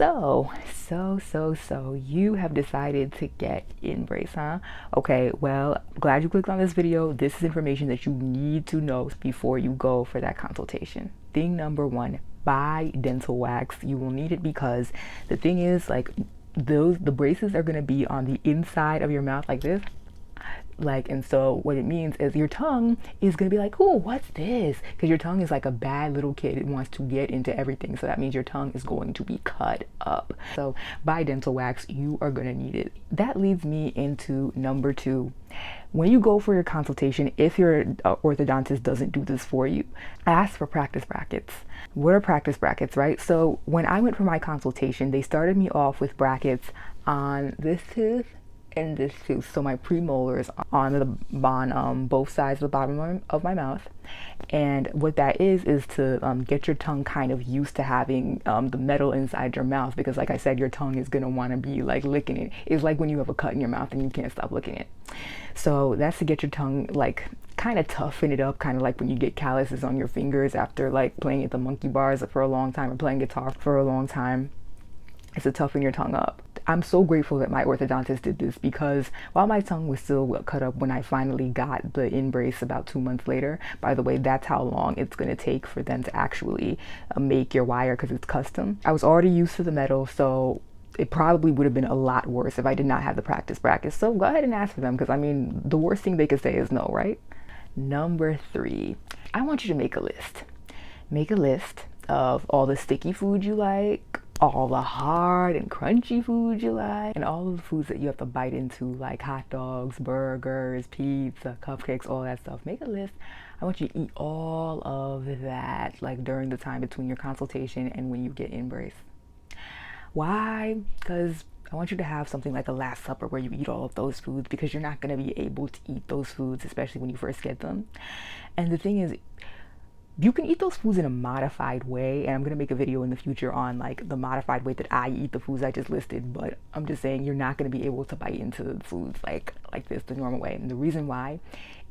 So, you have decided to get Inbrace, huh? Okay, well, glad you clicked on this video. This is information that you need to know before you go for that consultation. Thing number one, buy dental wax. You will need it because the thing is, like, the braces are gonna be on the inside of your mouth like this. And so what it means is your tongue is gonna be like, oh, what's this? Because your tongue is like a bad little kid. It wants to get into everything. So that means your tongue is going to be cut up. So buy dental wax, you are gonna need it. That leads me into number two. When you go for your consultation, if your orthodontist doesn't do this for you, ask for practice brackets. What are practice brackets, right? So when I went for my consultation, they started me off with brackets on this tooth and this tooth, so my premolars on both sides of the bottom of my mouth. And what that is to get your tongue kind of used to having the metal inside your mouth, because like I said, your tongue is going to want to be like licking it. It's like when you have a cut in your mouth and you can't stop licking it. So that's to get your tongue like kind of toughen it up, kind of like when you get calluses on your fingers after like playing at the monkey bars for a long time or playing guitar for a long time. It's to toughen your tongue up. I'm so grateful that my orthodontist did this, because while my tongue was still cut up when I finally got the Inbrace about 2 months later, by the way, that's how long it's going to take for them to actually make your wire, because it's custom. I was already used to the metal, so it probably would have been a lot worse if I did not have the practice brackets. So go ahead and ask for them, because I mean, the worst thing they could say is no, right? Number three, I want you to make a list. Make a list of all the sticky food you like, all the hard and crunchy food you like, and all of the foods that you have to bite into, like hot dogs, burgers, pizza, cupcakes, all that stuff. Make a list. I want you to eat all of that, like during the time between your consultation and when you get Inbrace. Why? Because I want you to have something like a Last Supper where you eat all of those foods, because you're not going to be able to eat those foods, especially when you first get them. And the thing is, you can eat those foods in a modified way, and I'm going to make a video in the future on like the modified way that I eat the foods I just listed, but I'm just saying you're not going to be able to bite into foods like this the normal way. And the reason why,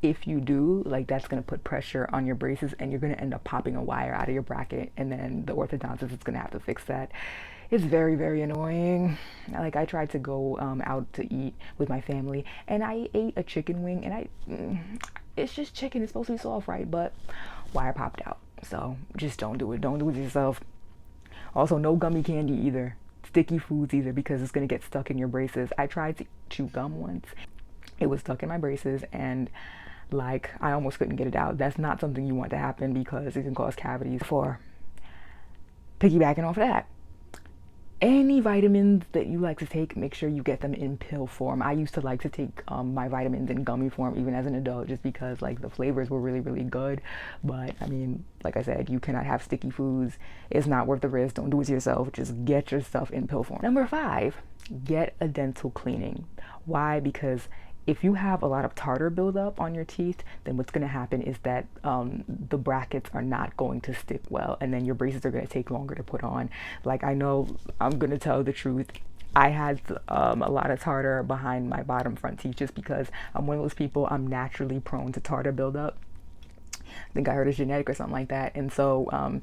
if you do, like, that's going to put pressure on your braces and you're going to end up popping a wire out of your bracket, and then the orthodontist is going to have to fix that. It's very, very annoying. Like, I tried to go out to eat with my family, and I ate a chicken wing, and it's just chicken. It's supposed to be soft, right? But wire popped out. So just don't do it. Don't do it yourself. Also, no gummy candy either. Sticky foods either, because it's going to get stuck in your braces. I tried to chew gum once. It was stuck in my braces, and like, I almost couldn't get it out. That's not something you want to happen, because it can cause cavities. For piggybacking off of that, any vitamins that you like to take, make sure you get them in pill form. I used to like to take my vitamins in gummy form even as an adult, just because like the flavors were really, really good. But I mean, like I said, you cannot have sticky foods. It's not worth the risk. Don't do it yourself. Just get your stuff in pill form. Number five, get a dental cleaning. Why? Because if you have a lot of tartar buildup on your teeth, then what's going to happen is that the brackets are not going to stick well, and then your braces are going to take longer to put on. Like, I know, I'm going to tell the truth, I had a lot of tartar behind my bottom front teeth, just because I'm one of those people, I'm naturally prone to tartar buildup. I think I heard it's genetic or something like that. And so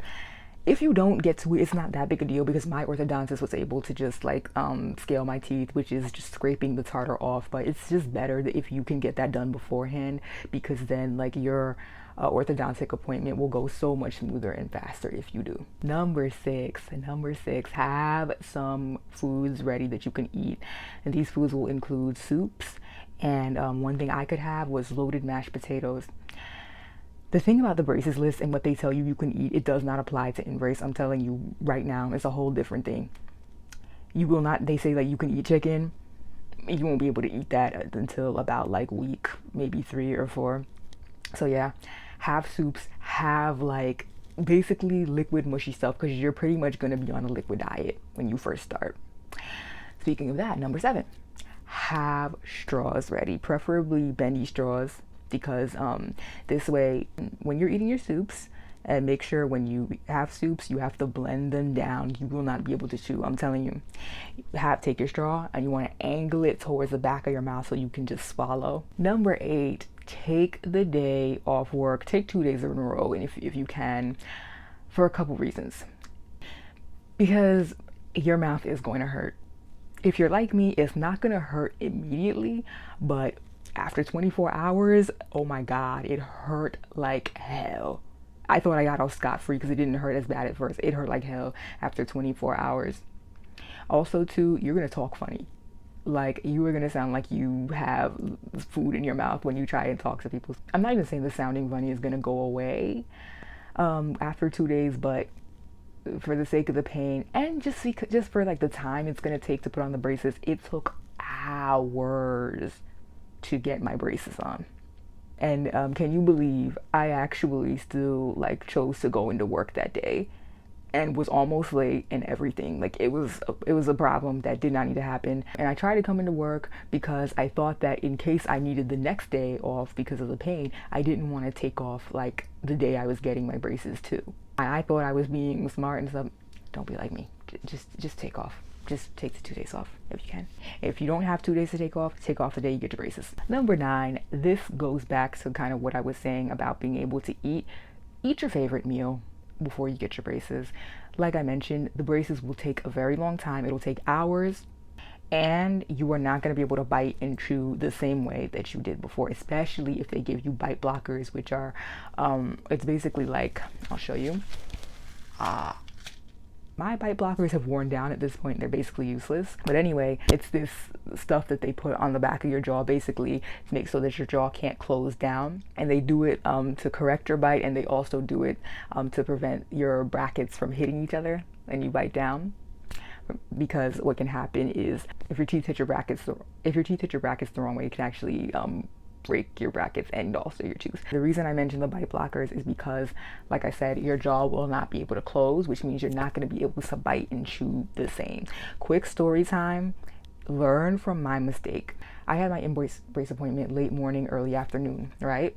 if you don't get to it, it's not that big a deal, because my orthodontist was able to just like scale my teeth, which is just scraping the tartar off. But it's just better that if you can get that done beforehand, because then like your orthodontic appointment will go so much smoother and faster if you do. Number six, have some foods ready that you can eat, and these foods will include soups. And one thing I could have was loaded mashed potatoes. The thing about the braces list and what they tell you you can eat, it does not apply to Inbrace. I'm telling you right now, it's a whole different thing. You will not, they say like you can eat chicken. You won't be able to eat that until about like week, maybe 3 or 4. So yeah, have soups, have like basically liquid mushy stuff, because you're pretty much going to be on a liquid diet when you first start. Speaking of that, number 7, have straws ready, preferably bendy straws, because this way when you're eating your soups, and make sure when you have soups you have to blend them down, you will not be able to chew. I'm telling you, take your straw and you want to angle it towards the back of your mouth so you can just swallow. Number 8, take the day off work. Take 2 days in a row, and if you can, for a couple reasons. Because your mouth is going to hurt. If you're like me, it's not going to hurt immediately, but after 24 hours, oh my God, it hurt like hell. I thought I got off scot-free because it didn't hurt as bad at first. It hurt like hell after 24 hours. Also, too, you're going to talk funny. Like, you are going to sound like you have food in your mouth when you try and talk to people. I'm not even saying the sounding funny is going to go away after 2 days, but for the sake of the pain and just for like the time it's going to take to put on the braces, it took hours to get my braces on. And can you believe I actually still like chose to go into work that day and was almost late and everything. Like it was a problem that did not need to happen. And I tried to come into work because I thought that in case I needed the next day off because of the pain, I didn't want to take off like the day I was getting my braces too. I thought I was being smart and stuff. Don't be like me. Just take off. Just take the 2 days off if you can. If you don't have 2 days to take off the day you get your braces. Number 9, this goes back to kind of what I was saying about being able to eat your favorite meal before you get your braces. Like I mentioned, the braces will take a very long time. It'll take hours, and you are not going to be able to bite and chew the same way that you did before, especially if they give you bite blockers, which are it's basically like, I'll show you. My bite blockers have worn down at this point. They're basically useless. But anyway, it's this stuff that they put on the back of your jaw basically to make so that your jaw can't close down. And they do it to correct your bite, and they also do it to prevent your brackets from hitting each other and you bite down. Because what can happen is if your teeth hit your brackets the wrong way, it can actually break your brackets and also your tooth. The reason I mentioned the bite blockers is because, like I said, your jaw will not be able to close, which means you're not going to be able to bite and chew the same. Quick story time. Learn from my mistake. I had my Inbrace appointment late morning, early afternoon, right?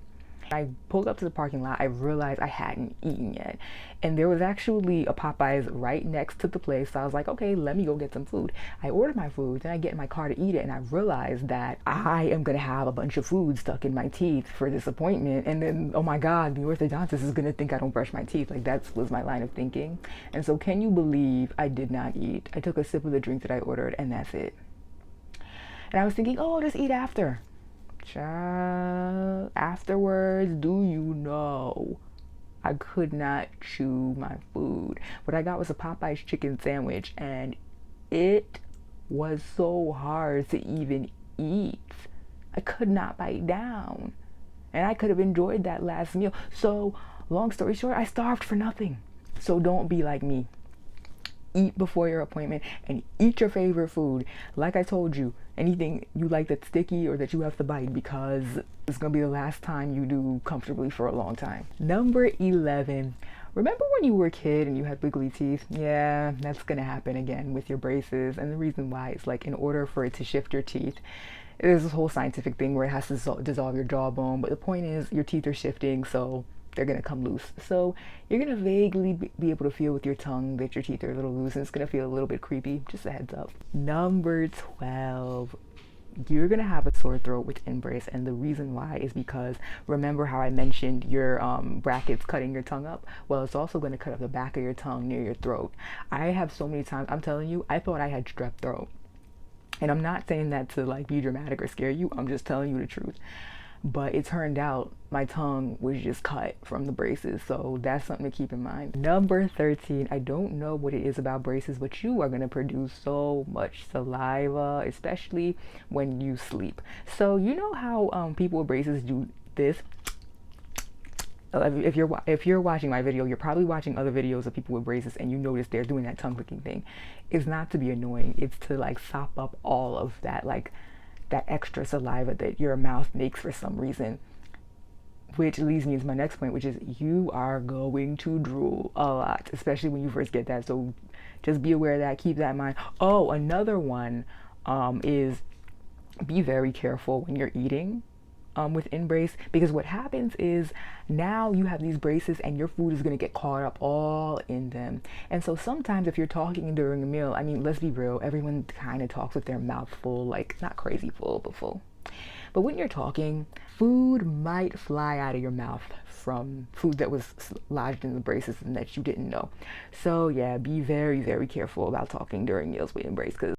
I pulled up to the parking lot. I realized I hadn't eaten yet. And there was actually a Popeyes right next to the place. So I was like, okay, let me go get some food. I ordered my food, then I get in my car to eat it, and I realized that I am going to have a bunch of food stuck in my teeth for this appointment. And then, oh my God, the orthodontist is going to think I don't brush my teeth. Like, that was my line of thinking. And so can you believe I did not eat? I took a sip of the drink that I ordered, and that's it. And I was thinking, oh, I'll just eat after. Child, afterwards, do you know, I could not chew my food. What I got was a Popeyes chicken sandwich, and it was so hard to even eat. I could not bite down, and I could have enjoyed that last meal. So long story short, I starved for nothing. So don't be like me. Eat before your appointment and eat your favorite food. Like I told you, anything you like that's sticky or that you have to bite, because it's gonna be the last time you do comfortably for a long time. Number 11, remember when you were a kid and you had wiggly teeth? Yeah, that's gonna happen again with your braces. And the reason why is, like, in order for it to shift your teeth, there's this whole scientific thing where it has to dissolve your jawbone, but the point is your teeth are shifting, so they're going to come loose. So you're going to vaguely be able to feel with your tongue that your teeth are a little loose, and it's going to feel a little bit creepy. Just a heads up. Number 12, you're going to have a sore throat with Inbrace, and the reason why is because, remember how I mentioned your brackets cutting your tongue up? Well, it's also going to cut up the back of your tongue near your throat. I have so many times, I'm telling you, I thought I had strep throat. And I'm not saying that to like be dramatic or scare you. I'm just telling you the truth. But it turned out my tongue was just cut from the braces, so that's something to keep in mind. Number 13, I don't know what it is about braces, but you are going to produce so much saliva, especially when you sleep. So you know how people with braces do this? If you're watching my video, you're probably watching other videos of people with braces, and you notice they're doing that tongue clicking thing. It's not to be annoying. It's to like sop up all of that, like that extra saliva that your mouth makes for some reason. Which leads me to my next point, which is you are going to drool a lot, especially when you first get that. So just be aware of that. Keep that in mind. Oh, another one is be very careful when you're eating with Inbrace, because what happens is now you have these braces and your food is going to get caught up all in them. And so sometimes if you're talking during a meal, I mean, let's be real, everyone kind of talks with their mouth full, like not crazy full, but full. But when you're talking, food might fly out of your mouth from food that was lodged in the braces and that you didn't know. So yeah, be very, very careful about talking during meals with Inbrace, because